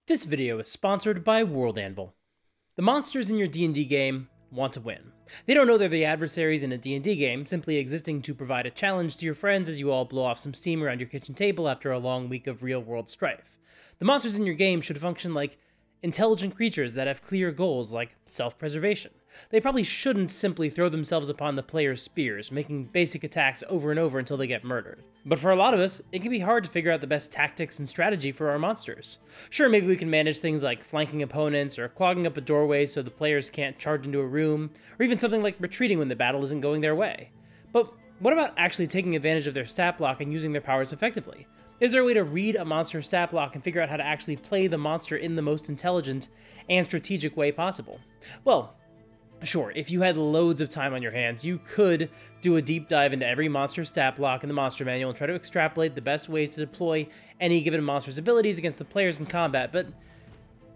This video is sponsored by World Anvil. The monsters in your D&D game want to win. They don't know they're the adversaries in a D&D game, simply existing to provide a challenge to your friends as you all blow off some steam around your kitchen table after a long week of real-world strife. The monsters in your game should function like intelligent creatures that have clear goals like self-preservation. They probably shouldn't simply throw themselves upon the player's spears, making basic attacks over and over until they get murdered. But for a lot of us, it can be hard to figure out the best tactics and strategy for our monsters. Sure, maybe we can manage things like flanking opponents, or clogging up a doorway so the players can't charge into a room, or even something like retreating when the battle isn't going their way. But what about actually taking advantage of their stat block and using their powers effectively? Is there a way to read a monster's stat block and figure out how to actually play the monster in the most intelligent and strategic way possible? Well, sure, if you had loads of time on your hands, you could do a deep dive into every monster stat block in the monster manual and try to extrapolate the best ways to deploy any given monster's abilities against the players in combat, but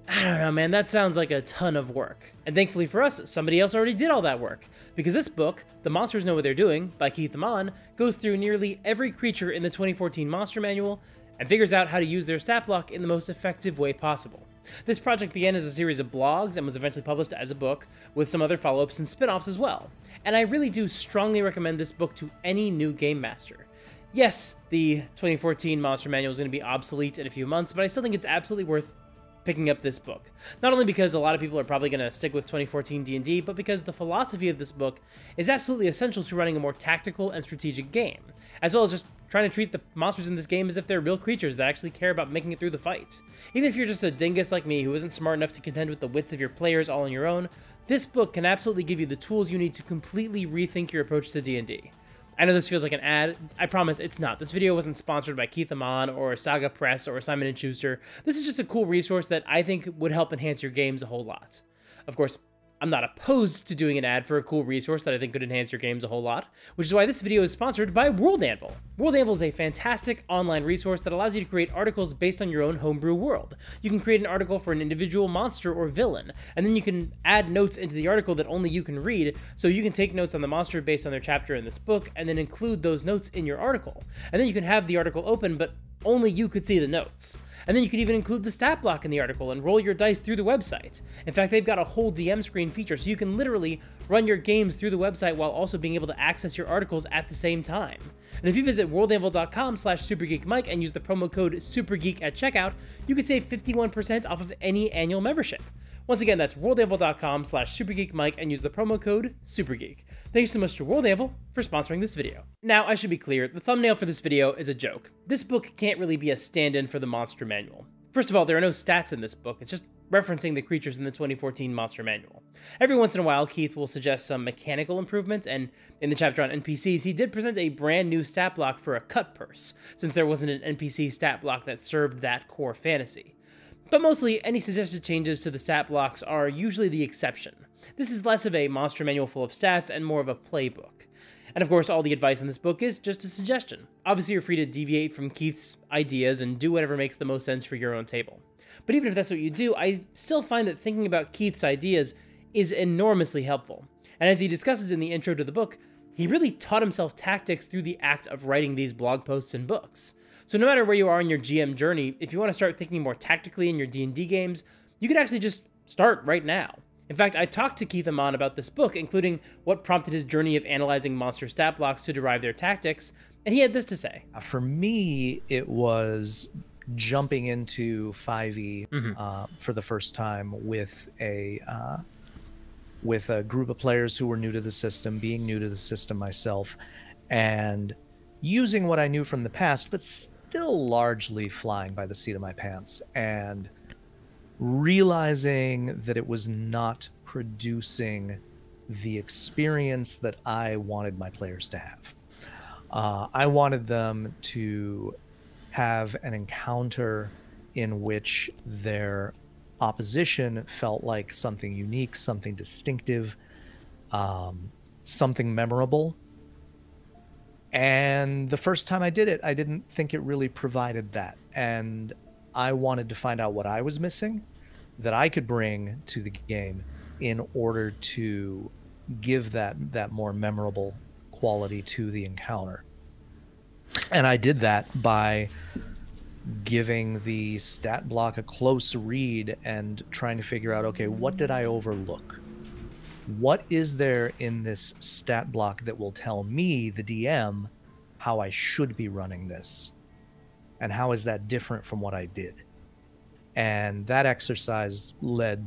I don't know, man, that sounds like a ton of work. And thankfully for us, somebody else already did all that work. Because this book, The Monsters Know What They're Doing, by Keith Ammann, goes through nearly every creature in the 2014 Monster Manual and figures out how to use their stat block in the most effective way possible. This project began as a series of blogs and was eventually published as a book, with some other follow-ups and spin-offs as well. And I really do strongly recommend this book to any new game master. Yes, the 2014 Monster Manual is going to be obsolete in a few months, but I still think it's absolutely worth picking up this book. Not only because a lot of people are probably going to stick with 2014 D&D, but because the philosophy of this book is absolutely essential to running a more tactical and strategic game, as well as just trying to treat the monsters in this game as if they're real creatures that actually care about making it through the fight. Even if you're just a dingus like me who isn't smart enough to contend with the wits of your players all on your own, this book can absolutely give you the tools you need to completely rethink your approach to D&D. I know this feels like an ad. I promise it's not. This video wasn't sponsored by Keith Ammann or Saga Press or Simon & Schuster. This is just a cool resource that I think would help enhance your games a whole lot. Of course, I'm not opposed to doing an ad for a cool resource that I think could enhance your games a whole lot, which is why this video is sponsored by World Anvil. World Anvil is a fantastic online resource that allows you to create articles based on your own homebrew world. You can create an article for an individual monster or villain, and then you can add notes into the article that only you can read, so you can take notes on the monster based on their chapter in this book, and then include those notes in your article. And then you can have the article open, but only you could see the notes. And then you can even include the stat block in the article and roll your dice through the website. In fact, they've got a whole DM screen feature, so you can literally run your games through the website while also being able to access your articles at the same time. And if you visit worldanvil.com/supergeekmike and use the promo code SUPERGEEK at checkout, you can save 51% off of any annual membership. Once again, that's worldanvil.com/supergeekmike and use the promo code SUPERGEEK. Thanks so much to World Anvil for sponsoring this video. Now, I should be clear, the thumbnail for this video is a joke. This book can't really be a stand-in for the Monster Manual. First of all, there are no stats in this book, it's just referencing the creatures in the 2014 Monster Manual. Every once in a while, Keith will suggest some mechanical improvements, and in the chapter on NPCs, he did present a brand new stat block for a cut purse, since there wasn't an NPC stat block that served that core fantasy. But mostly, any suggested changes to the stat blocks are usually the exception. This is less of a monster manual full of stats and more of a playbook. And of course, all the advice in this book is just a suggestion. Obviously, you're free to deviate from Keith's ideas and do whatever makes the most sense for your own table. But even if that's what you do, I still find that thinking about Keith's ideas is enormously helpful. And as he discusses in the intro to the book, he really taught himself tactics through the act of writing these blog posts and books. So no matter where you are in your GM journey, if you want to start thinking more tactically in your D&D games, you could actually just start right now. In fact, I talked to Keith Ammann about this book, including what prompted his journey of analyzing monster stat blocks to derive their tactics, and he had this to say. For me, it was jumping into 5e for the first time with a group of players who were new to the system, being new to the system myself, and using what I knew from the past, but still largely flying by the seat of my pants, and realizing that it was not producing the experience that I wanted my players to have. I wanted them to have an encounter in which their opposition felt like something unique, something distinctive, something memorable. And the first time I did it, I didn't think it really provided that. And I wanted to find out what I was missing that I could bring to the game in order to give that more memorable quality to the encounter. And I did that by giving the stat block a close read and trying to figure out, okay, what did I overlook? What is there in this stat block that will tell me, the DM, how I should be running this? And how is that different from what I did? And that exercise led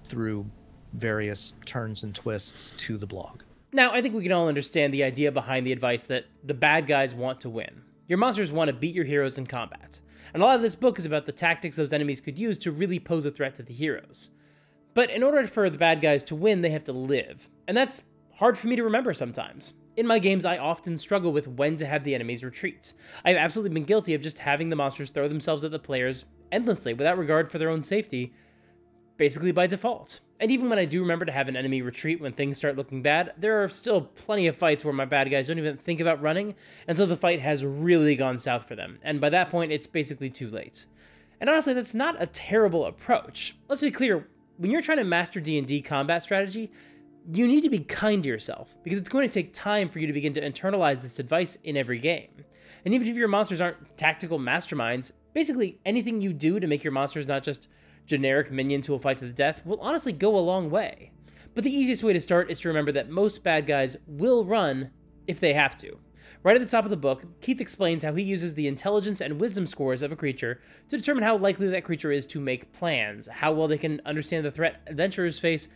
through various turns and twists to the blog. Now, I think we can all understand the idea behind the advice that the bad guys want to win. Your monsters want to beat your heroes in combat. And a lot of this book is about the tactics those enemies could use to really pose a threat to the heroes. But in order for the bad guys to win, they have to live. And that's hard for me to remember sometimes. In my games, I often struggle with when to have the enemies retreat. I've absolutely been guilty of just having the monsters throw themselves at the players endlessly without regard for their own safety, basically by default. And even when I do remember to have an enemy retreat when things start looking bad, there are still plenty of fights where my bad guys don't even think about running until the fight has really gone south for them, and by that point it's basically too late. And honestly, that's not a terrible approach. Let's be clear, when you're trying to master D&D combat strategy, you need to be kind to yourself, because it's going to take time for you to begin to internalize this advice in every game. And even if your monsters aren't tactical masterminds, basically anything you do to make your monsters not just generic minions who will fight to the death will honestly go a long way. But the easiest way to start is to remember that most bad guys will run if they have to. Right at the top of the book, Keith explains how he uses the intelligence and wisdom scores of a creature to determine how likely that creature is to make plans, how well they can understand the threat adventurers face,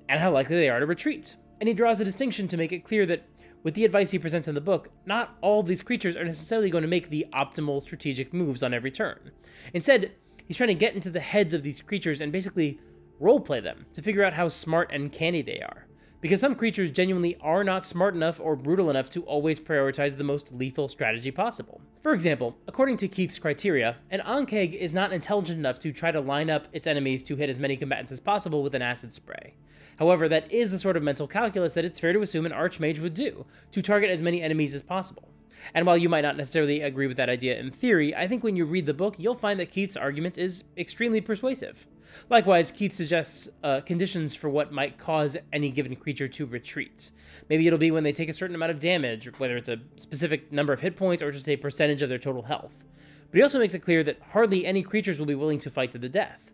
and how likely they are to retreat. And he draws a distinction to make it clear that with the advice he presents in the book, not all of these creatures are necessarily going to make the optimal strategic moves on every turn. Instead, he's trying to get into the heads of these creatures and basically roleplay them to figure out how smart and canny they are. Because some creatures genuinely are not smart enough or brutal enough to always prioritize the most lethal strategy possible. For example, according to Keith's criteria, an Ankeg is not intelligent enough to try to line up its enemies to hit as many combatants as possible with an acid spray. However, that is the sort of mental calculus that it's fair to assume an Archmage would do, to target as many enemies as possible. And while you might not necessarily agree with that idea in theory, I think when you read the book, you'll find that Keith's argument is extremely persuasive. Likewise, Keith suggests conditions for what might cause any given creature to retreat. Maybe it'll be when they take a certain amount of damage, whether it's a specific number of hit points or just a percentage of their total health. But he also makes it clear that hardly any creatures will be willing to fight to the death.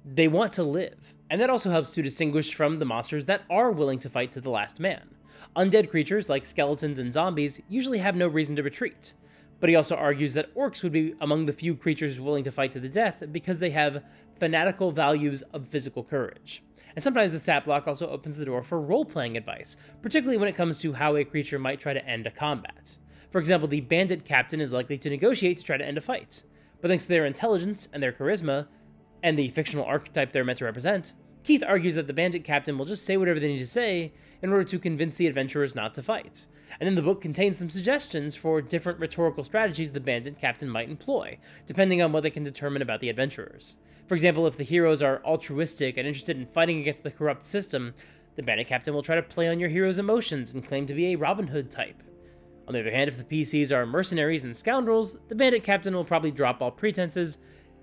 They want to live. And that also helps to distinguish from the monsters that are willing to fight to the last man. Undead creatures like skeletons and zombies usually have no reason to retreat. But he also argues that orcs would be among the few creatures willing to fight to the death because they have fanatical values of physical courage. And sometimes the stat block also opens the door for role-playing advice, particularly when it comes to how a creature might try to end a combat. For example, the bandit captain is likely to negotiate to try to end a fight. But thanks to their intelligence and their charisma, and the fictional archetype they're meant to represent, Keith argues that the bandit captain will just say whatever they need to say in order to convince the adventurers not to fight. And then the book contains some suggestions for different rhetorical strategies the bandit captain might employ, depending on what they can determine about the adventurers. For example, if the heroes are altruistic and interested in fighting against the corrupt system, the bandit captain will try to play on your hero's emotions and claim to be a Robin Hood type. On the other hand, if the PCs are mercenaries and scoundrels, the bandit captain will probably drop all pretenses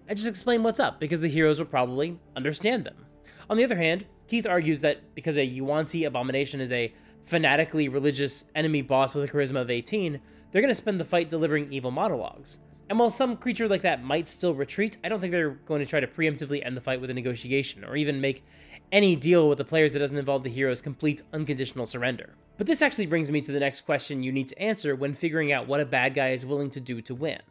and just explain what's up, because the heroes will probably understand them. On the other hand, Keith argues that because a Yuan-Ti abomination is a fanatically religious enemy boss with a charisma of 18, they're going to spend the fight delivering evil monologues. And while some creature like that might still retreat, I don't think they're going to try to preemptively end the fight with a negotiation, or even make any deal with the players that doesn't involve the hero's complete unconditional surrender. But this actually brings me to the next question you need to answer when figuring out what a bad guy is willing to do to win.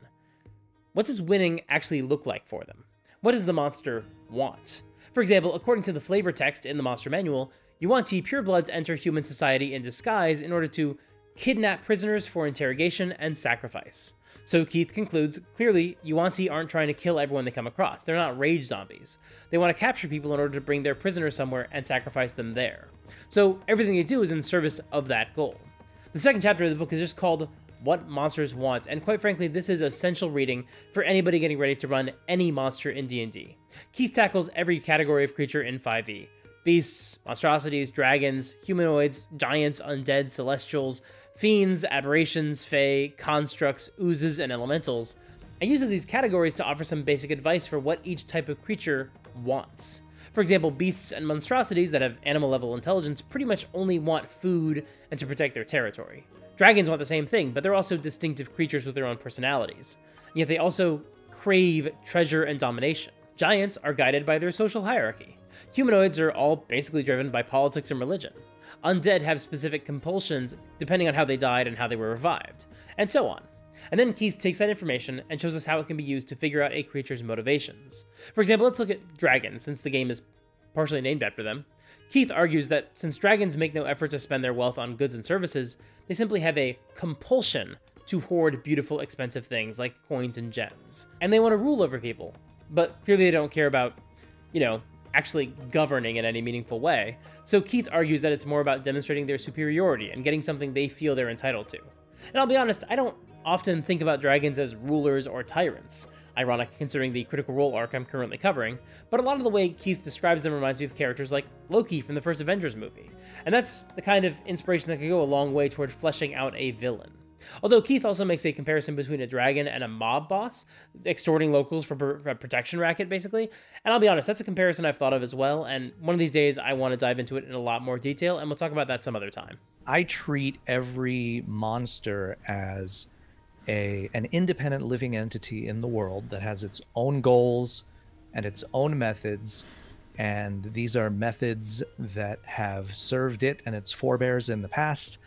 What does winning actually look like for them? What does the monster want? For example, according to the flavor text in the monster manual, Yuan-Ti purebloods enter human society in disguise in order to kidnap prisoners for interrogation and sacrifice. So Keith concludes, clearly, Yuan-Ti aren't trying to kill everyone they come across. They're not rage zombies. They want to capture people in order to bring their prisoners somewhere and sacrifice them there. So everything they do is in service of that goal. The second chapter of the book is just called What Monsters Want, and quite frankly, this is essential reading for anybody getting ready to run any monster in D&D. Keith tackles every category of creature in 5e. Beasts, monstrosities, dragons, humanoids, giants, undead, celestials, fiends, aberrations, fae, constructs, oozes, and elementals, and uses these categories to offer some basic advice for what each type of creature wants. For example, beasts and monstrosities that have animal-level intelligence pretty much only want food and to protect their territory. Dragons want the same thing, but they're also distinctive creatures with their own personalities. yet they also crave treasure and domination. Giants are guided by their social hierarchy. Humanoids are all basically driven by politics and religion. Undead have specific compulsions depending on how they died and how they were revived, and so on. And then Keith takes that information and shows us how it can be used to figure out a creature's motivations. For example, let's look at dragons, since the game is partially named after them. Keith argues that since dragons make no effort to spend their wealth on goods and services, they simply have a compulsion to hoard beautiful, expensive things like coins and gems. And they want to rule over people, but clearly they don't care about, actually governing in any meaningful way. So Keith argues that it's more about demonstrating their superiority and getting something they feel they're entitled to. And I'll be honest, I don't often think about dragons as rulers or tyrants, ironic considering the Critical Role arc I'm currently covering, but a lot of the way Keith describes them reminds me of characters like Loki from the first Avengers movie, and that's the kind of inspiration that could go a long way toward fleshing out a villain. Although Keith also makes a comparison between a dragon and a mob boss, extorting locals for a protection racket, basically. And I'll be honest, that's a comparison I've thought of as well, and one of these days I want to dive into it in a lot more detail, and we'll talk about that some other time. I treat every monster as an independent living entity in the world that has its own goals and its own methods, and these are methods that have served it and its forebears in the past,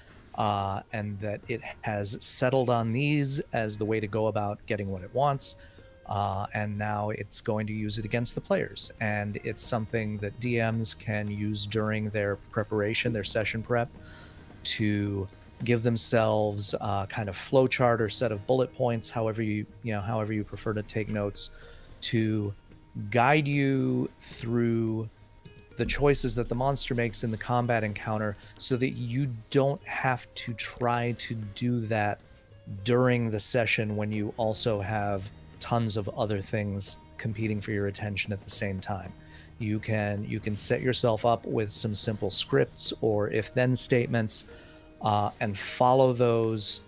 and that it has settled on these as the way to go about getting what it wants, and now it's going to use it against the players. And it's something that DMs can use during their preparation, their session prep, to give themselves a kind of flowchart or set of bullet points, however you prefer to take notes, to guide you through the choices that the monster makes in the combat encounter, so that you don't have to try to do that during the session when you also have tons of other things competing for your attention at the same time. You can set yourself up with some simple scripts or if-then statements, and follow those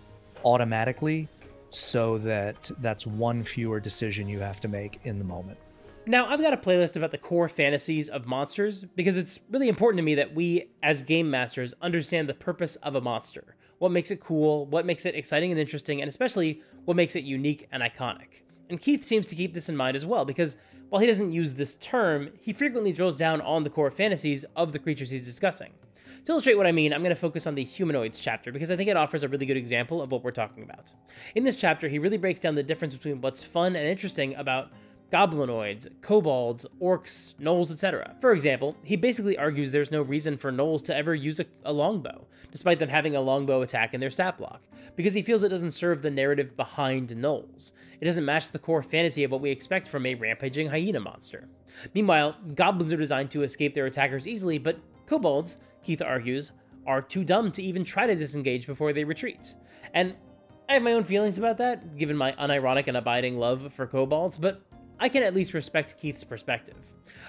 automatically, so that that's one fewer decision you have to make in the moment. Now, I've got a playlist about the core fantasies of monsters, because it's really important to me that we, as game masters, understand the purpose of a monster. What makes it cool, what makes it exciting and interesting, and especially what makes it unique and iconic. And Keith seems to keep this in mind as well, because while he doesn't use this term, he frequently drills down on the core fantasies of the creatures he's discussing. To illustrate what I mean, I'm going to focus on the humanoids chapter, because I think it offers a really good example of what we're talking about. In this chapter, he really breaks down the difference between what's fun and interesting about goblinoids, kobolds, orcs, gnolls, etc. For example, he basically argues there's no reason for gnolls to ever use a longbow, despite them having a longbow attack in their stat block, because he feels it doesn't serve the narrative behind gnolls. It doesn't match the core fantasy of what we expect from a rampaging hyena monster. Meanwhile, goblins are designed to escape their attackers easily, but kobolds, Keith argues, are too dumb to even try to disengage before they retreat. And I have my own feelings about that, given my unironic and abiding love for kobolds, but I can at least respect Keith's perspective.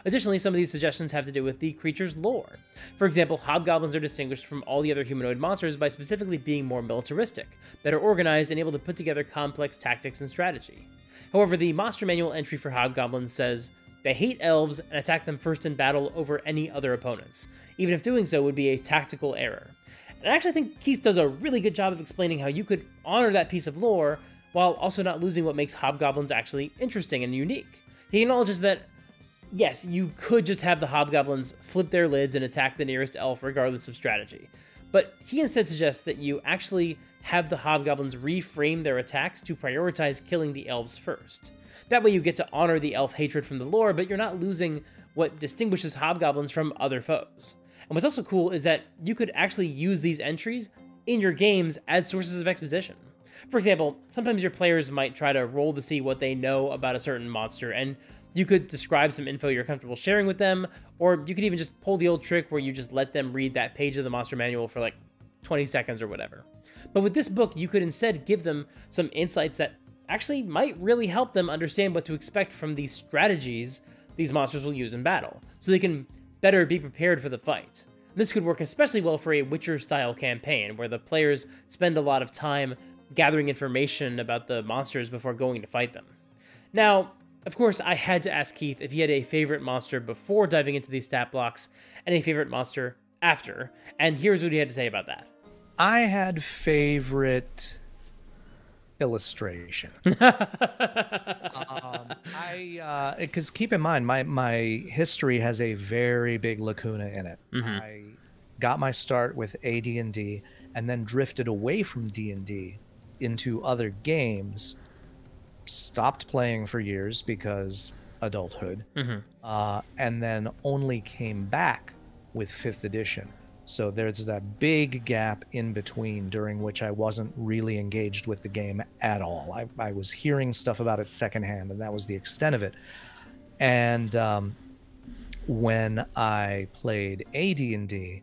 Additionally, some of these suggestions have to do with the creature's lore. For example, hobgoblins are distinguished from all the other humanoid monsters by specifically being more militaristic, better organized, and able to put together complex tactics and strategy. However, the monster manual entry for hobgoblins says they hate elves and attack them first in battle over any other opponents, even if doing so would be a tactical error. And I actually think Keith does a really good job of explaining how you could honor that piece of lore while also not losing what makes hobgoblins actually interesting and unique. He acknowledges that, yes, you could just have the hobgoblins flip their lids and attack the nearest elf regardless of strategy, but he instead suggests that you actually have the hobgoblins reframe their attacks to prioritize killing the elves first. That way you get to honor the elf hatred from the lore, but you're not losing what distinguishes hobgoblins from other foes. And what's also cool is that you could actually use these entries in your games as sources of exposition. For example, sometimes your players might try to roll to see what they know about a certain monster, and you could describe some info you're comfortable sharing with them, or you could even just pull the old trick where you just let them read that page of the monster manual for like 20 seconds or whatever. But with this book, you could instead give them some insights that actually might really help them understand what to expect from these strategies these monsters will use in battle, so they can better be prepared for the fight. This could work especially well for a Witcher-style campaign, where the players spend a lot of time gathering information about the monsters before going to fight them. Now, of course, I had to ask Keith if he had a favorite monster before diving into these stat blocks, and a favorite monster after, and here's what he had to say about that. I had favorite illustration. Because keep in mind, my history has a very big lacuna in it. I got my start with AD&D and then drifted away from D&D into other games, stopped playing for years because adulthood, and then only came back with 5th edition. So there's that big gap in between during which I wasn't really engaged with the game at all. I was hearing stuff about it secondhand, and that was the extent of it. And when I played AD&D,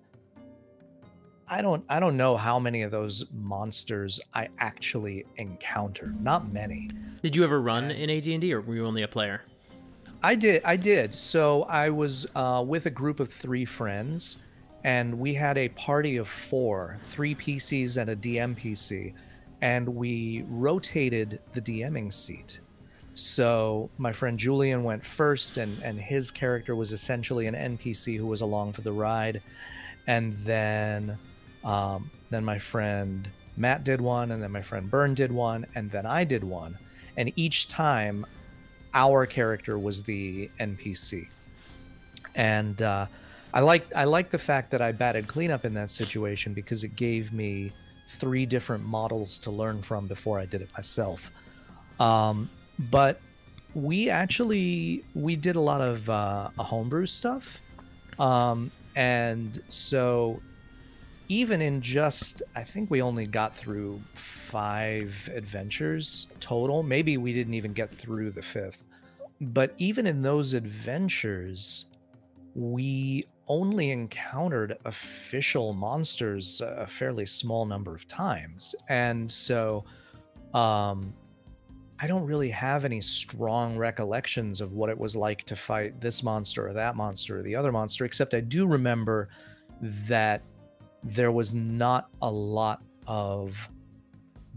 I don't know how many of those monsters I actually encountered. Not many. Did you ever run in AD&D, or were you only a player? I did. So I was with a group of 3 friends, and we had a party of 4, 3 PCs and a DM PC, and we rotated the DMing seat. So my friend Julian went first, and his character was essentially an NPC who was along for the ride. And then my friend Matt did one, and then my friend Byrne did one, and then I did one. And each time, our character was the NPC. And I like the fact that I batted cleanup in that situation, because it gave me 3 different models to learn from before I did it myself. But we did a lot of homebrew stuff. And so even in just, I think we only got through 5 adventures total. Maybe we didn't even get through the 5th. But even in those adventures, we only encountered official monsters a fairly small number of times. And so I don't really have any strong recollections of what it was like to fight this monster or that monster or the other monster, except I do remember that there was not a lot of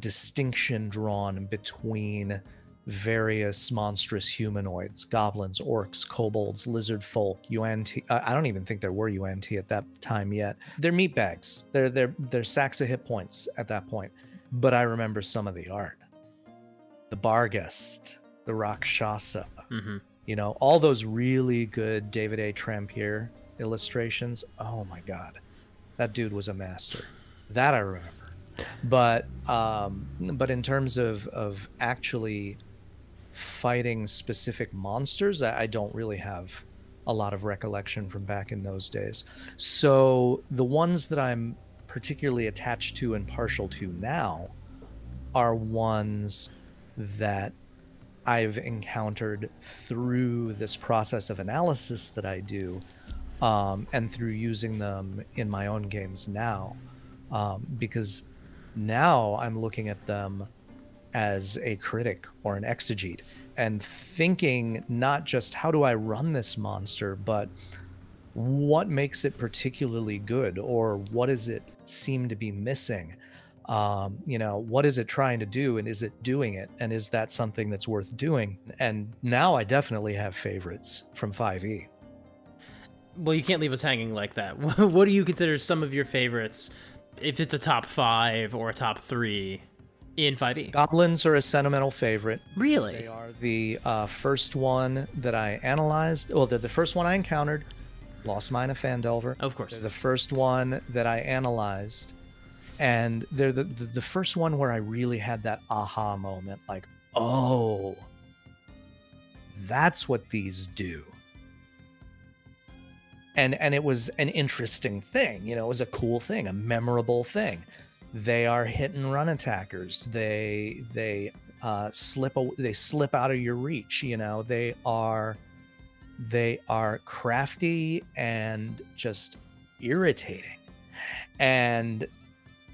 distinction drawn between various monstrous humanoids: goblins, orcs, kobolds, lizard folk, UNT. I don't even think there were UNT at that time yet. They're meatbags. They're sacks of hit points at that point. But I remember some of the art. The Barghest, the Rakshasa, you know, all those really good David A. Trampier illustrations. Oh my God, that dude was a master. That I remember. But in terms of actually fighting specific monsters, I don't really have a lot of recollection from back in those days. So the ones that I'm particularly attached to and partial to now are ones that I've encountered through this process of analysis that I do, and through using them in my own games now, because now I'm looking at them as a critic or an exegete and thinking not just how do I run this monster, but what makes it particularly good, or what does it seem to be missing? You know, what is it trying to do, and is it doing it, and is that something that's worth doing? And now I definitely have favorites from 5e. Well, you can't leave us hanging like that. What do you consider some of your favorites, if it's a top 5 or a top 3 in 5e? Goblins are a sentimental favorite. Really? They are the first one that I analyzed. Well, they're the first one I encountered. Lost Mine of Phandelver. Of course. They're the first one that I analyzed. And they're the first one where I really had that aha moment, like, oh, that's what these do. And it was an interesting thing, you know, it was a cool thing, a memorable thing. They are hit and run attackers. They slip out of your reach, you know. They are crafty and just irritating. And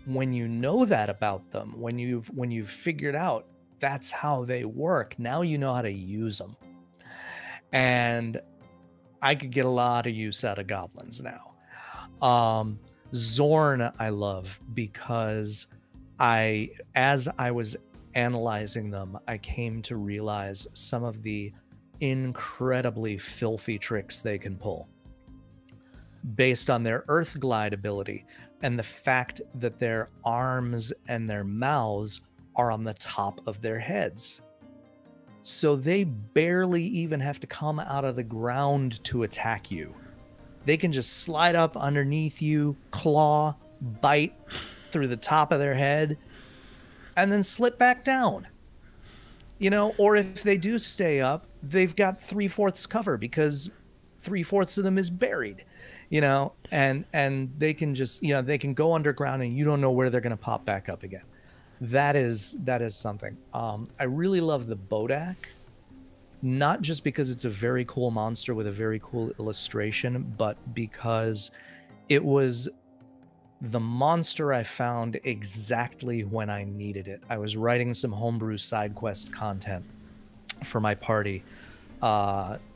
when you know that about them, when you've figured out that's how they work, now you know how to use them. And I could get a lot of use out of goblins now. Zorn I love because as I was analyzing them, I came to realize some of the incredibly filthy tricks they can pull based on their earth glide ability and the fact that their arms and their mouths are on the top of their heads. So they barely even have to come out of the ground to attack you. They can just slide up underneath you, claw, bite through the top of their head, and then slip back down. You know, or if they do stay up, they've got 3/4 cover because 3/4 of them is buried, you know, and they can just, you know, they can go underground and you don't know where they're going to pop back up again. That is something. I really love the Bodak, not just because it's a very cool monster with a very cool illustration, but because it was the monster I found exactly when I needed it. I was writing some homebrew side quest content for my party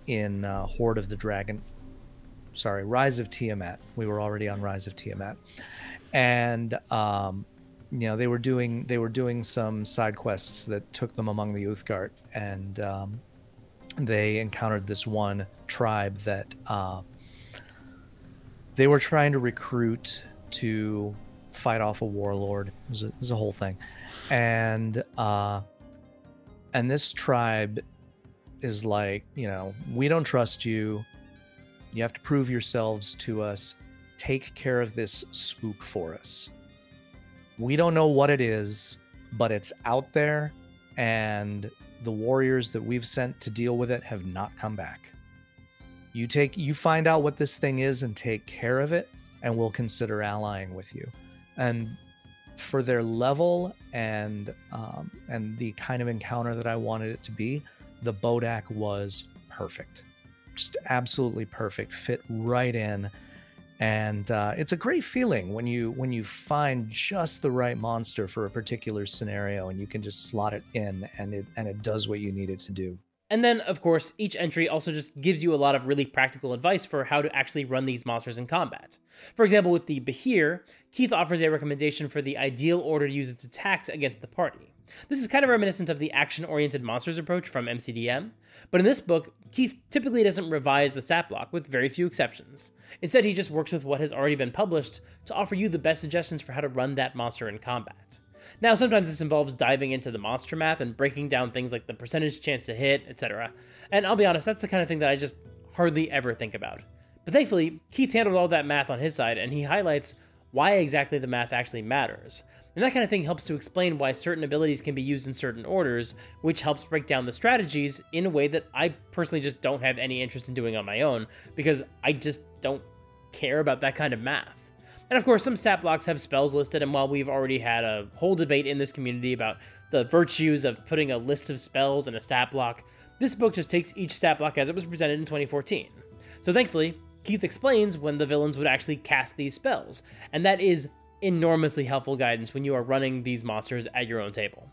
in Horde of the Dragon. Sorry, Rise of Tiamat. We were already on Rise of Tiamat, and you know, they were doing some side quests that took them among the Uthgard, and they encountered this one tribe that they were trying to recruit to fight off a warlord. It was a whole thing, and this tribe is like, you know, we don't trust you. You have to prove yourselves to us. Take care of this spook for us. We don't know what it is, but it's out there, and the warriors that we've sent to deal with it have not come back. You find out what this thing is and take care of it, and we'll consider allying with you. And for their level and the kind of encounter that I wanted it to be, the Bodak was perfect. Just absolutely perfect. Fit right in. And it's a great feeling when you find just the right monster for a particular scenario, and you can just slot it in, and it does what you need it to do. And then, of course, each entry also just gives you a lot of really practical advice for how to actually run these monsters in combat. For example, with the Behir, Keith offers a recommendation for the ideal order to use its attacks against the party. This is kind of reminiscent of the action-oriented monsters approach from MCDM, but in this book, Keith typically doesn't revise the stat block, with very few exceptions. Instead, he just works with what has already been published to offer you the best suggestions for how to run that monster in combat. Now, sometimes this involves diving into the monster math and breaking down things like the percentage chance to hit, etc. And I'll be honest, that's the kind of thing that I just hardly ever think about. But thankfully, Keith handled all that math on his side, and he highlights why exactly the math actually matters. And that kind of thing helps to explain why certain abilities can be used in certain orders, which helps break down the strategies in a way that I personally just don't have any interest in doing on my own, because I just don't care about that kind of math. And of course, some stat blocks have spells listed, and while we've already had a whole debate in this community about the virtues of putting a list of spells in a stat block, this book just takes each stat block as it was presented in 2014. So thankfully, Keith explains when the villains would actually cast these spells, and that is enormously helpful guidance when you are running these monsters at your own table.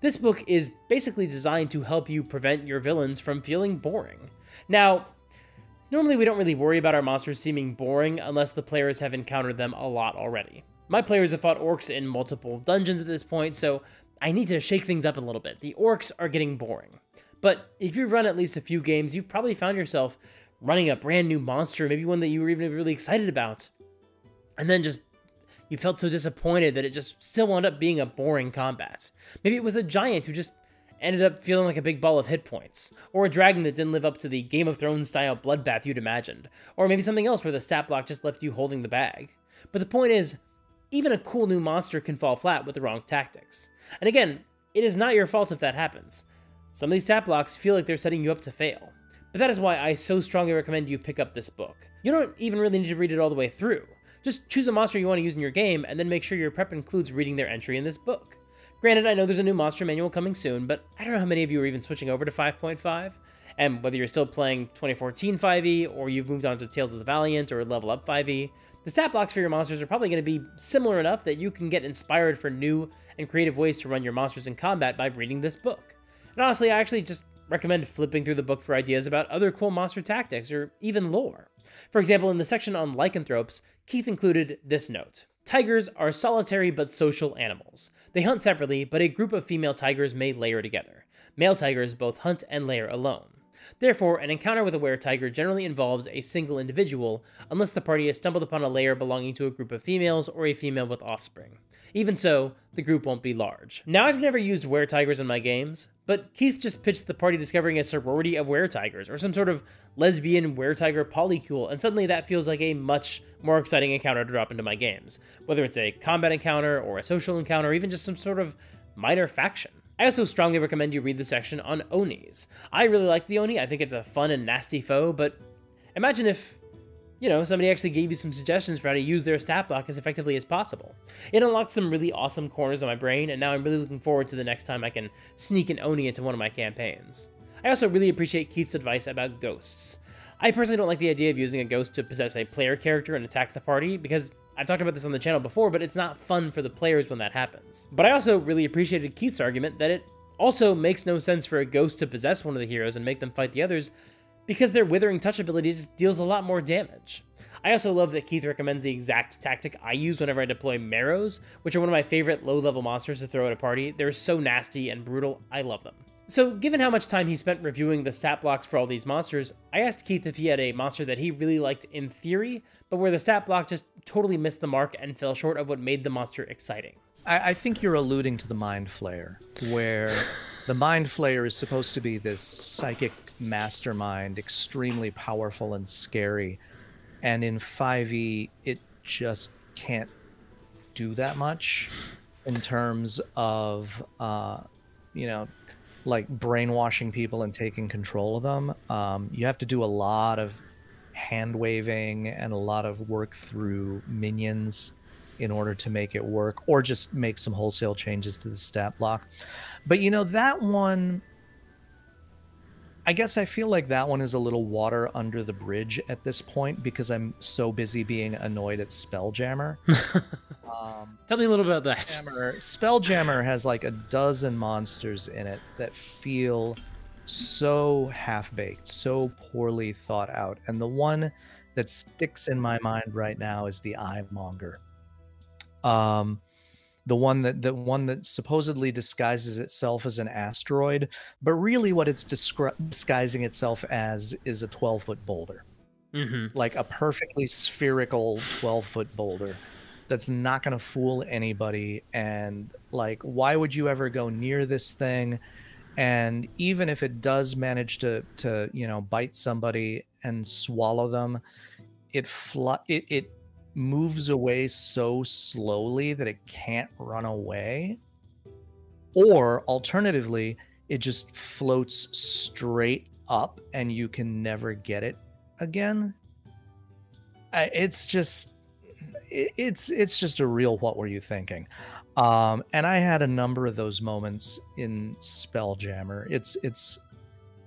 This book is basically designed to help you prevent your villains from feeling boring. Now, normally we don't really worry about our monsters seeming boring unless the players have encountered them a lot already. My players have fought orcs in multiple dungeons at this point, so I need to shake things up a little bit. The orcs are getting boring. But if you've run at least a few games, you've probably found yourself running a brand new monster, maybe one that you were even really excited about, and then just you felt so disappointed that it just still wound up being a boring combat. Maybe it was a giant who just ended up feeling like a big ball of hit points, or a dragon that didn't live up to the Game of Thrones style bloodbath you'd imagined, or maybe something else where the stat block just left you holding the bag. But the point is, even a cool new monster can fall flat with the wrong tactics. And again, it is not your fault if that happens. Some of these stat blocks feel like they're setting you up to fail. But that is why I so strongly recommend you pick up this book. You don't even really need to read it all the way through. Just choose a monster you want to use in your game, and then make sure your prep includes reading their entry in this book. Granted, I know there's a new monster manual coming soon, but I don't know how many of you are even switching over to 5.5, and whether you're still playing 2014 5e, or you've moved on to Tales of the Valiant or Level Up 5e, the stat blocks for your monsters are probably going to be similar enough that you can get inspired for new and creative ways to run your monsters in combat by reading this book. And honestly, I actually just recommend flipping through the book for ideas about other cool monster tactics, or even lore. For example, in the section on lycanthropes, Keith included this note. Tigers are solitary but social animals. They hunt separately, but a group of female tigers may lair together. Male tigers both hunt and lair alone. Therefore, an encounter with a were-tiger generally involves a single individual, unless the party has stumbled upon a lair belonging to a group of females or a female with offspring. Even so, the group won't be large. Now, I've never used were-tigers in my games, but Keith just pitched the party discovering a sorority of were-tigers, or some sort of lesbian were-tiger polycule, and suddenly that feels like a much more exciting encounter to drop into my games, whether it's a combat encounter, or a social encounter, or even just some sort of minor faction. I also strongly recommend you read the section on Onis. I really like the Oni, I think it's a fun and nasty foe, but imagine if, you know, somebody actually gave you some suggestions for how to use their stat block as effectively as possible. It unlocked some really awesome corners of my brain, and now I'm really looking forward to the next time I can sneak an Oni into one of my campaigns. I also really appreciate Keith's advice about ghosts. I personally don't like the idea of using a ghost to possess a player character and attack the party, because I've talked about this on the channel before, but it's not fun for the players when that happens. But I also really appreciated Keith's argument that it also makes no sense for a ghost to possess one of the heroes and make them fight the others, because their Withering Touch ability just deals a lot more damage. I also love that Keith recommends the exact tactic I use whenever I deploy Marrows, which are one of my favorite low-level monsters to throw at a party. They're so nasty and brutal, I love them. So given how much time he spent reviewing the stat blocks for all these monsters, I asked Keith if he had a monster that he really liked in theory, but where the stat block just totally missed the mark and fell short of what made the monster exciting. I think you're alluding to the Mind Flayer, where the Mind Flayer is supposed to be this psychic mastermind, extremely powerful and scary, and in 5e, it just can't do that much in terms of, you know, like brainwashing people and taking control of them. You have to do a lot of hand waving and a lot of work through minions in order to make it work, or just make some wholesale changes to the stat block. But you know, that one, I guess I feel like that one is a little water under the bridge at this point, because I'm so busy being annoyed at Spelljammer. Tell me a little bit about that. Spelljammer has like a dozen monsters in it that feel so half-baked, so poorly thought out. And the one that sticks in my mind right now is the Eyemonger. The one that supposedly disguises itself as an asteroid, but really what it's disguising itself as is a 12-foot boulder. Like a perfectly spherical 12-foot boulder that's not going to fool anybody. And like, why would you ever go near this thing? And even if it does manage to you know, bite somebody and swallow them, it moves away so slowly that it can't run away. Or alternatively, it just floats straight up and you can never get it again. It's just a real what were you thinking. And I had a number of those moments in Spelljammer.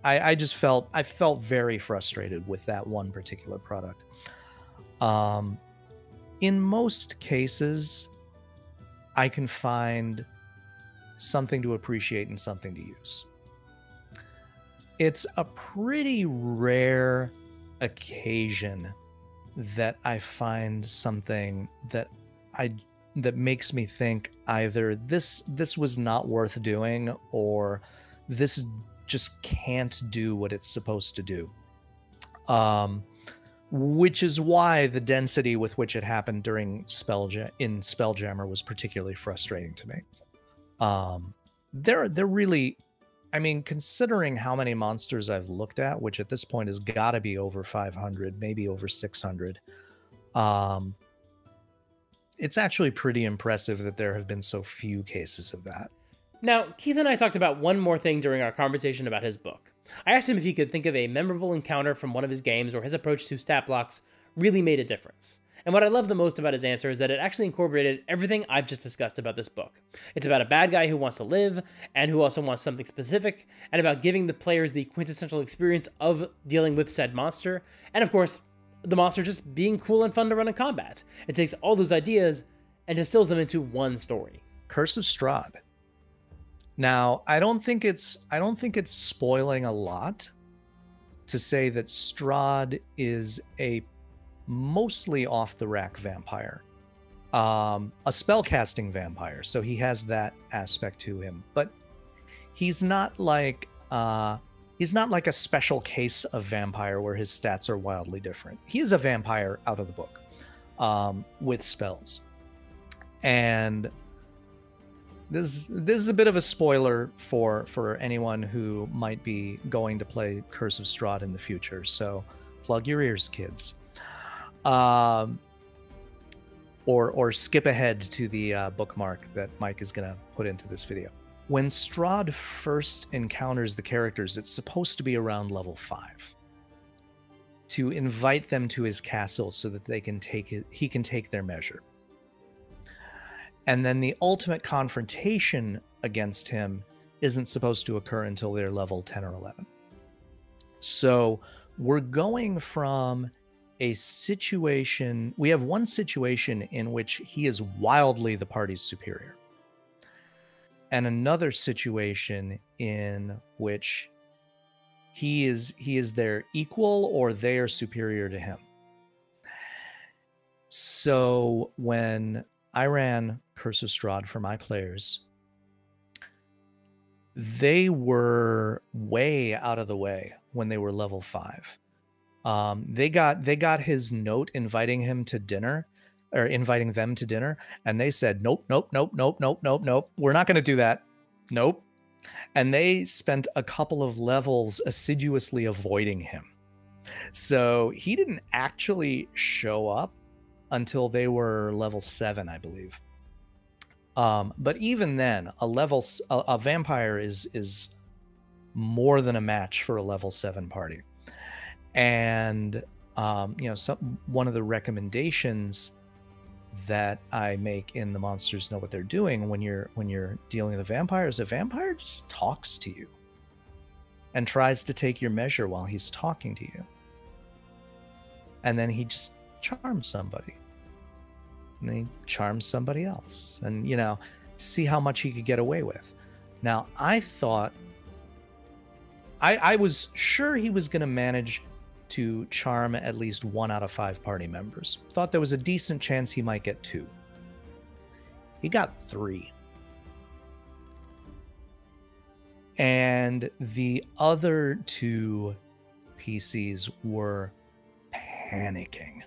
I felt very frustrated with that one particular product. In most cases, I can find something to appreciate and something to use. It's a pretty rare occasion that I find something that makes me think either this was not worth doing, or this just can't do what it's supposed to do. Which is why the density with which it happened during Spelljammer was particularly frustrating to me. They're really, I mean, considering how many monsters I've looked at, which at this point has got to be over 500, maybe over 600, it's actually pretty impressive that there have been so few cases of that. Now, Keith and I talked about one more thing during our conversation about his book. I asked him if he could think of a memorable encounter from one of his games where his approach to stat blocks really made a difference. And what I love the most about his answer is that it actually incorporated everything I've just discussed about this book. It's about a bad guy who wants to live, and who also wants something specific, and about giving the players the quintessential experience of dealing with said monster, and of course, the monster just being cool and fun to run in combat. It takes all those ideas and distills them into one story. Curse of Strahd. Now, I don't think it's spoiling a lot to say that Strahd is a mostly off-the-rack vampire. A spellcasting vampire, so he has that aspect to him. But he's not like a special case of vampire where his stats are wildly different. He is a vampire out of the book, with spells. And this is a bit of a spoiler for anyone who might be going to play Curse of Strahd in the future. So plug your ears, kids. Or skip ahead to the bookmark that Mike is going to put into this video. When Strahd first encounters the characters, it's supposed to be around level 5. To invite them to his castle so that he can take their measure. And then the ultimate confrontation against him isn't supposed to occur until they're level 10 or 11. So we're going from a situation, we have one situation in which he is wildly the party's superior, and another situation in which he is their equal or they are superior to him. So when I ran Curse of Strahd for my players, they were way out of the way when they were level 5. They got his note inviting him to dinner, or inviting them to dinner, and they said, nope, nope, nope, nope, nope, nope, nope. We're not going to do that. Nope. And they spent a couple of levels assiduously avoiding him. So he didn't actually show up until they were level 7, I believe. But even then, a vampire is more than a match for a level 7 party. And one of the recommendations that I make in the Monsters Know What They're Doing when you're dealing with a vampire is a vampire just talks to you and tries to take your measure while he's talking to you. And then he just charms somebody. And then he charms somebody else. And, to see how much he could get away with. Now, I thought... I was sure he was going to manage to charm at least 1 out of 5 party members. Thought there was a decent chance he might get 2. He got 3. And the other 2 PCs were panicking.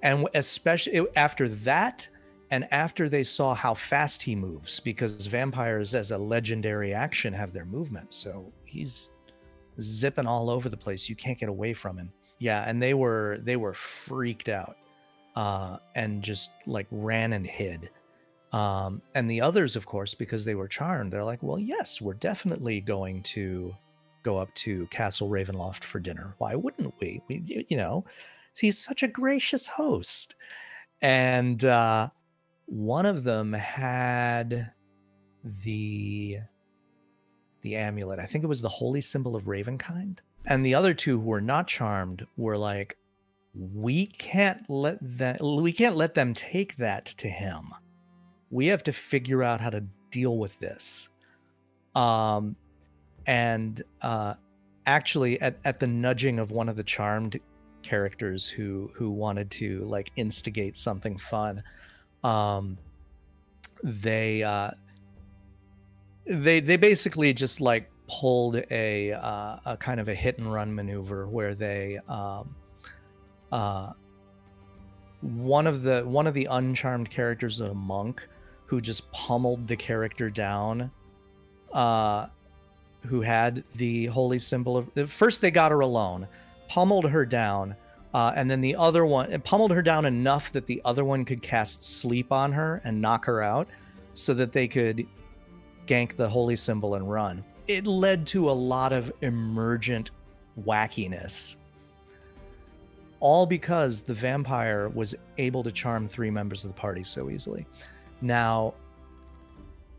And especially after that, and after they saw how fast he moves, because vampires as a legendary action have their movement. So he's zipping all over the place. You can't get away from him. Yeah, and they were freaked out, and just like ran and hid. And the others, of course, because they were charmed, they're like, well, yes, we're definitely going to go up to Castle Ravenloft for dinner. Why wouldn't we? He's such a gracious host. And one of them had the amulet. I think it was the holy symbol of Ravenkind. And the other 2 who were not charmed were like, we can't let them take that to him. We have to figure out how to deal with this. Actually, at the nudging of one of the charmed characters who wanted to like instigate something fun, they basically just like pulled a kind of a hit and run maneuver where they one of the uncharmed characters, a monk, who just pummeled the character down, who had the holy symbol of... First they got her alone, pummeled her down, and then the other one pummeled her down enough that the other one could cast sleep on her and knock her out so that they could gank the holy symbol and run. It led to a lot of emergent wackiness. All because the vampire was able to charm 3 members of the party so easily. Now,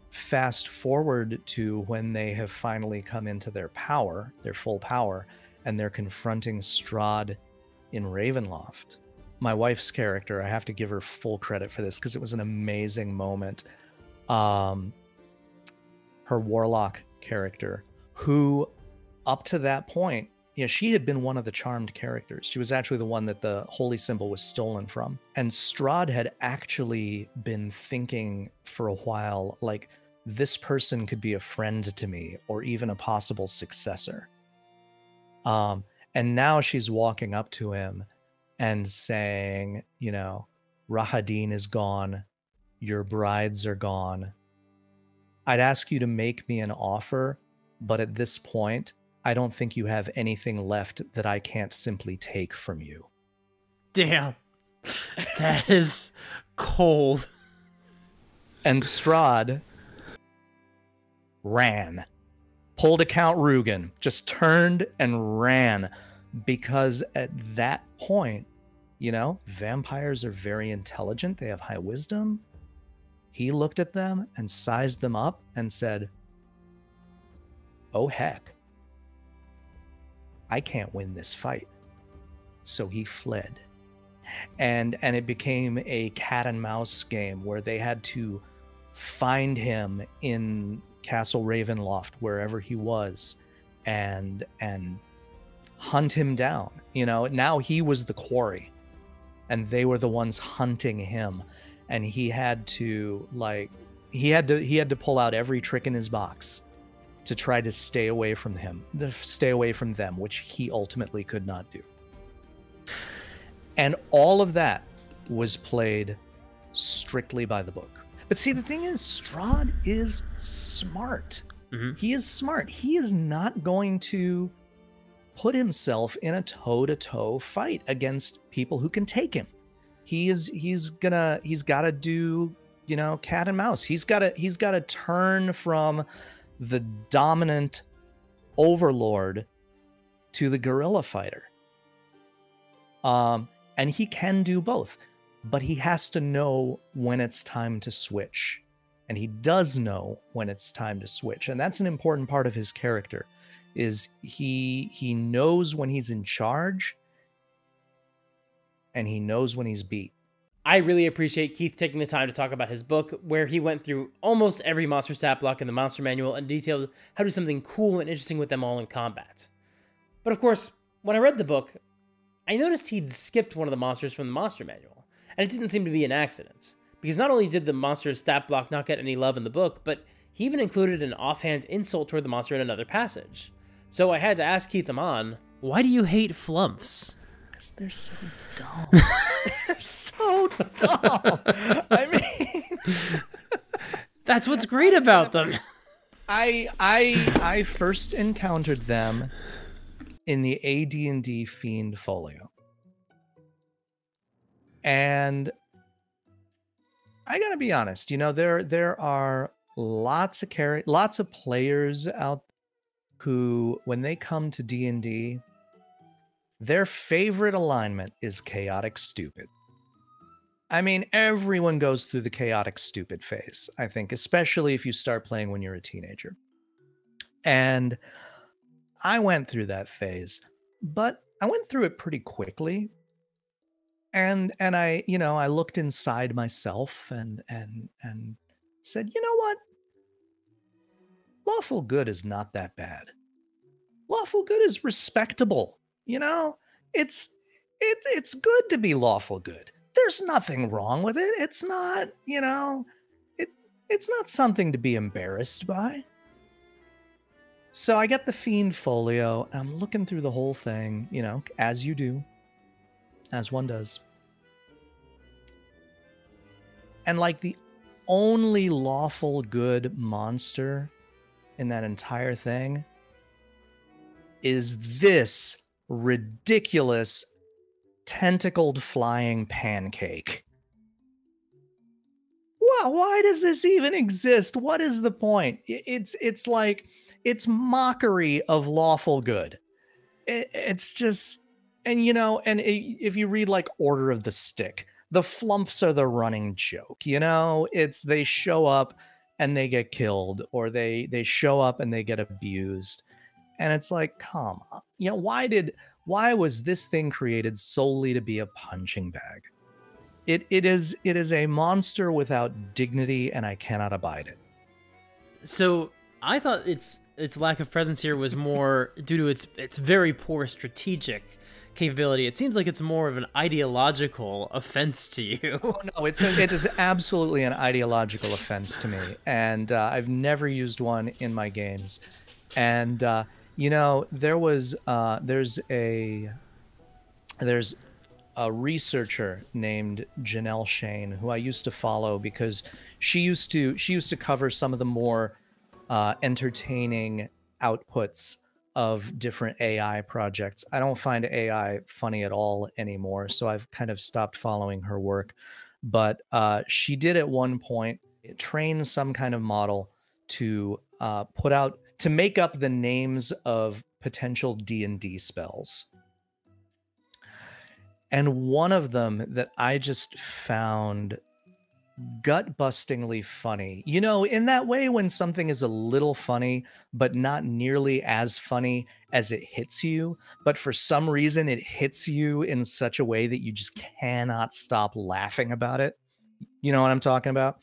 fast forward to when they have finally come into their power, their full power, and they're confronting Strahd in Ravenloft. My wife's character, I have to give her full credit for this because it was an amazing moment. Her warlock character, who up to that point, she had been one of the charmed characters. She was actually the one that the holy symbol was stolen from. And Strahd had actually been thinking for a while, like, this person could be a friend to me or even a possible successor. And now she's walking up to him and saying, Rahadin is gone. Your brides are gone. I'd ask you to make me an offer, but at this point, I don't think you have anything left that I can't simply take from you. Damn. That is cold. And Strahd ran, pulled a Count Rugen, just turned and ran, because at that point, you know, vampires are very intelligent. They have high wisdom. He looked at them and sized them up and said, oh, heck, I can't win this fight. So he fled. And it became a cat and mouse game where they had to find him in Castle Ravenloft, wherever he was, and hunt him down. You know, now he was the quarry and they were the ones hunting him, and he had to pull out every trick in his box to try to stay away from them, which he ultimately could not do. And all of that was played strictly by the book. But see, the thing is, Strahd is smart. Mm-hmm. He is smart. He is not going to put himself in a toe-to-toe fight against people who can take him. He's got to do, you know, cat and mouse. He's got to turn from the dominant overlord to the guerrilla fighter. And he can do both, but he has to know when it's time to switch. And he does know when it's time to switch. And that's an important part of his character, is he knows when he's in charge and he knows when he's beat. I really appreciate Keith taking the time to talk about his book, where he went through almost every monster stat block in the monster manual and detailed how to do something cool and interesting with them all in combat. But of course, when I read the book, I noticed he'd skipped one of the monsters from the monster manual, and it didn't seem to be an accident, because not only did the monster's stat block not get any love in the book, but he even included an offhand insult toward the monster in another passage. So I had to ask Keith Ammann, why do you hate flumps? Because they're so dumb. They're so dumb. I mean... That's what's great about them. I first encountered them in the AD&D Fiend Folio. And I gotta be honest, you know, there are lots of players out who, when they come to D&D, their favorite alignment is chaotic stupid. I mean, everyone goes through the chaotic stupid phase, I think, especially if you start playing when you're a teenager. And I went through that phase, but I went through it pretty quickly. And I, you know, I looked inside myself and said, you know what? Lawful good is not that bad. Lawful good is respectable. You know, it's good to be lawful good. There's nothing wrong with it. It's not, you know, it's not something to be embarrassed by. So I get the Fiend Folio, and I'm looking through the whole thing, you know, as you do, as one does. And like the only lawful good monster in that entire thing is this ridiculous tentacled flying pancake. Why does this even exist? What is the point? It's like, it's mockery of lawful good. It's just, and you know, and if you read like Order of the Stick, the flumps are the running joke, you know? It's, they show up and they get killed, or they show up and they get abused. And it's like, come on, you know, why was this thing created solely to be a punching bag? It is a monster without dignity, and I cannot abide it. So I thought its lack of presence here was more due to its very poor strategic capability. It seems like it's more of an ideological offense to you. Oh, no, it is absolutely an ideological offense to me, and I've never used one in my games. And you know, there's a researcher named Janelle Shane, who I used to follow because she used to cover some of the more entertaining outputs of different AI projects. I don't find AI funny at all anymore, so I've kind of stopped following her work. But she did at one point train some kind of model to make up the names of potential D&D spells. And one of them that I just found gut-bustingly funny. You know, in that way when something is a little funny, but not nearly as funny as it hits you, but for some reason it hits you in such a way that you just cannot stop laughing about it. You know what I'm talking about?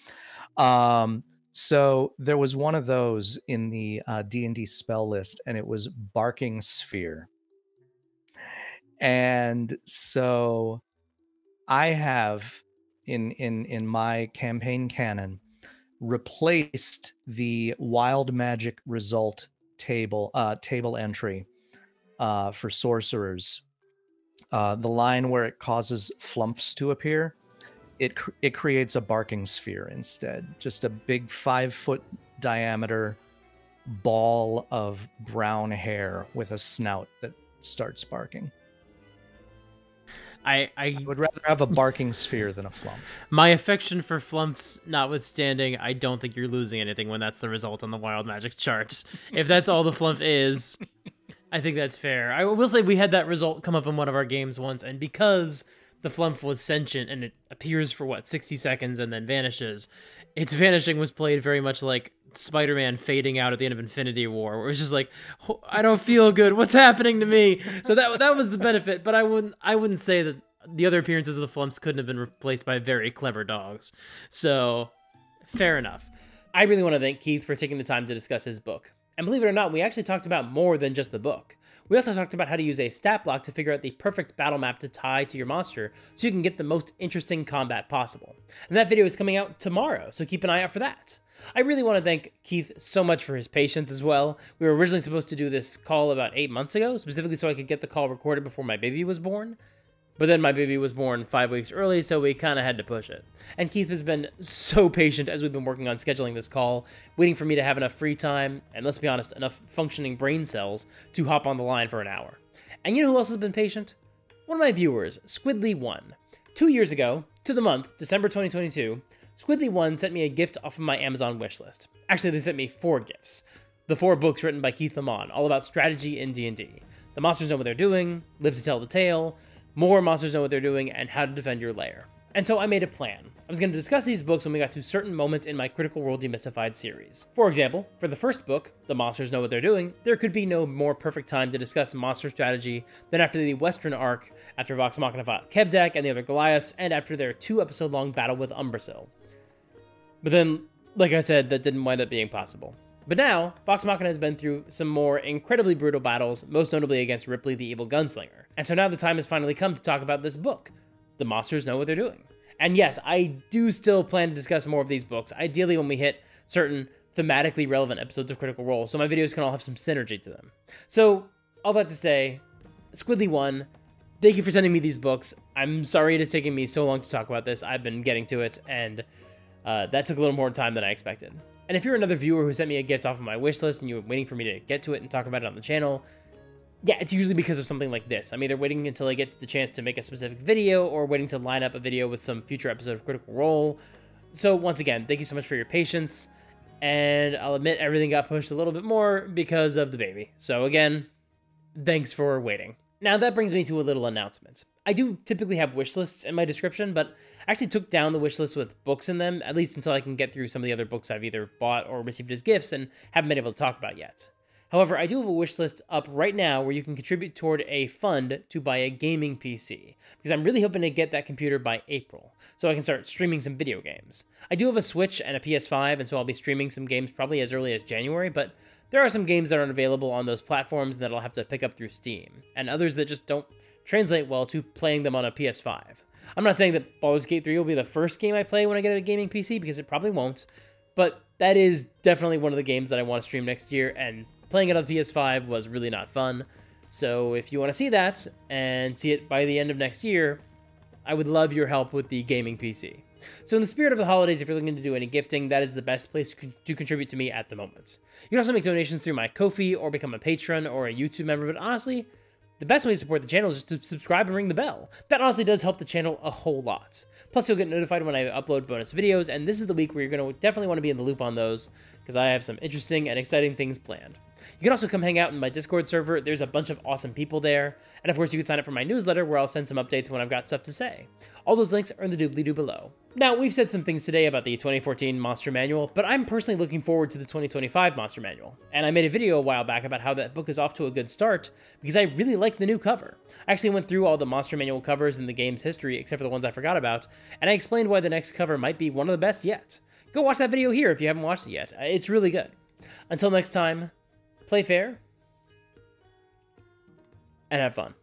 So there was one of those in the D&D spell list, and it was Barking Sphere. And so I have in my campaign canon replaced the wild magic result table entry for sorcerers. The line where it causes flumps to appear, it creates a barking sphere instead. Just a big 5-foot diameter ball of brown hair with a snout that starts barking. I would rather have a barking sphere than a flump. My affection for flumps notwithstanding, I don't think you're losing anything when that's the result on the wild magic chart. If that's all the flump is, I think that's fair. I will say we had that result come up in one of our games once, and because the flump was sentient and it appears for, 60 seconds and then vanishes, its vanishing was played very much like Spider-Man fading out at the end of Infinity War, where it was just like, oh, I don't feel good. What's happening to me? So that was the benefit, but I wouldn't say that the other appearances of the flumps couldn't have been replaced by very clever dogs. So fair enough. I really want to thank Keith for taking the time to discuss his book. And believe it or not, we actually talked about more than just the book. We also talked about how to use a stat block to figure out the perfect battle map to tie to your monster so you can get the most interesting combat possible. And that video is coming out tomorrow, so keep an eye out for that. I really want to thank Keith so much for his patience as well. We were originally supposed to do this call about 8 months ago, specifically so I could get the call recorded before my baby was born. But then my baby was born 5 weeks early, so we kind of had to push it. And Keith has been so patient as we've been working on scheduling this call, waiting for me to have enough free time, and let's be honest, enough functioning brain cells to hop on the line for an hour. And you know who else has been patient? One of my viewers, Squidly1. 2 years ago, to the month, December 2022, Squidly1 sent me a gift off of my Amazon wishlist. Actually, they sent me 4 gifts. The 4 books written by Keith Ammann, all about strategy in D&D. The Monsters Know What They're Doing, Live to Tell the Tale, More Monsters Know What They're Doing, and How to Defend Your Lair. And so I made a plan. I was going to discuss these books when we got to certain moments in my Critical Role Demystified series. For example, for the first book, The Monsters Know What They're Doing, there could be no more perfect time to discuss monster strategy than after the Western arc, after Vox Machina fought Kevdak and the other Goliaths, and after their 2-episode-long battle with Umbrasyl. But then, like I said, that didn't wind up being possible. But now, Vox Machina has been through some more incredibly brutal battles, most notably against Ripley the Evil Gunslinger. And so now the time has finally come to talk about this book, The Monsters Know What They're Doing. And yes, I do still plan to discuss more of these books, ideally when we hit certain thematically relevant episodes of Critical Role, so my videos can all have some synergy to them. So, all that to say, Squidly1, thank you for sending me these books. I'm sorry it is taking me so long to talk about this. I've been getting to it, and that took a little more time than I expected. And if you're another viewer who sent me a gift off of my wish list and you were waiting for me to get to it and talk about it on the channel, yeah, it's usually because of something like this. I'm either waiting until I get the chance to make a specific video or waiting to line up a video with some future episode of Critical Role. So once again, thank you so much for your patience. And I'll admit everything got pushed a little bit more because of the baby. So again, thanks for waiting. Now that brings me to a little announcement. I do typically have wish lists in my description, but I actually took down the wish list with books in them, at least until I can get through some of the other books I've either bought or received as gifts and haven't been able to talk about yet. However, I do have a wish list up right now where you can contribute toward a fund to buy a gaming PC, because I'm really hoping to get that computer by April, so I can start streaming some video games. I do have a Switch and a PS5, and so I'll be streaming some games probably as early as January, but there are some games that aren't available on those platforms that I'll have to pick up through Steam, and others that just don't translate well to playing them on a PS5. I'm not saying that Baldur's Gate 3 will be the first game I play when I get a gaming PC, because it probably won't, but that is definitely one of the games that I want to stream next year, and playing it on the PS5 was really not fun. So if you want to see that, and see it by the end of next year, I would love your help with the gaming PC. So in the spirit of the holidays, if you're looking to do any gifting, that is the best place to contribute to me at the moment. You can also make donations through my Ko-fi or become a patron or a YouTube member, but honestly, the best way to support the channel is just to subscribe and ring the bell. That honestly does help the channel a whole lot. Plus, you'll get notified when I upload bonus videos, and this is the week where you're going to definitely want to be in the loop on those, because I have some interesting and exciting things planned. You can also come hang out in my Discord server. There's a bunch of awesome people there. And of course, you can sign up for my newsletter where I'll send some updates when I've got stuff to say. All those links are in the doobly-doo below. Now, we've said some things today about the 2014 Monster Manual, but I'm personally looking forward to the 2025 Monster Manual. And I made a video a while back about how that book is off to a good start because I really like the new cover. I actually went through all the Monster Manual covers in the game's history, except for the ones I forgot about, and I explained why the next cover might be one of the best yet. Go watch that video here if you haven't watched it yet. It's really good. Until next time, play fair and have fun.